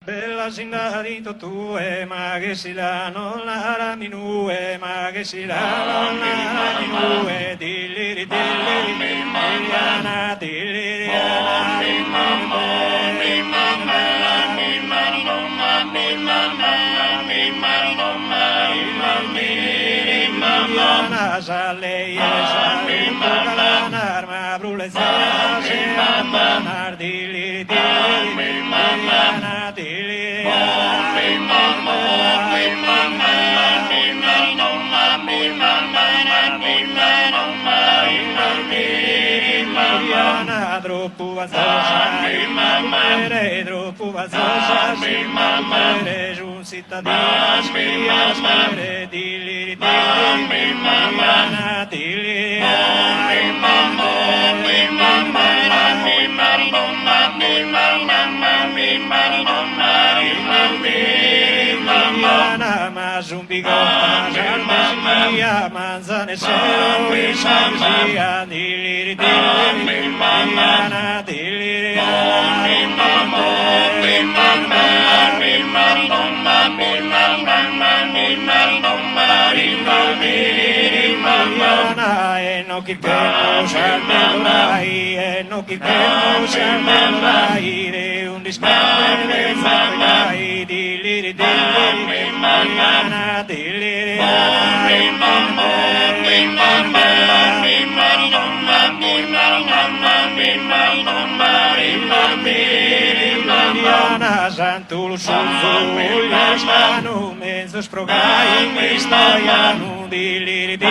Bella sindarito tue, ma che si la non la minue, ma che si la non la minue, dilliri dilliri, dilliriana, dilliriana, dilliriana, sale, sale, bucalar, ma brule, sale, manar, dilliri dilliri, dilliriana, Troppo vazosa, troppo vazosa, un cittadino, spire, dilli, ma zumbigo, manzane sero, isamzia, dilli, no chi tempo salverai de un discante fai di liri Santul sul stanu mezzo sprogai mi staianu di liri di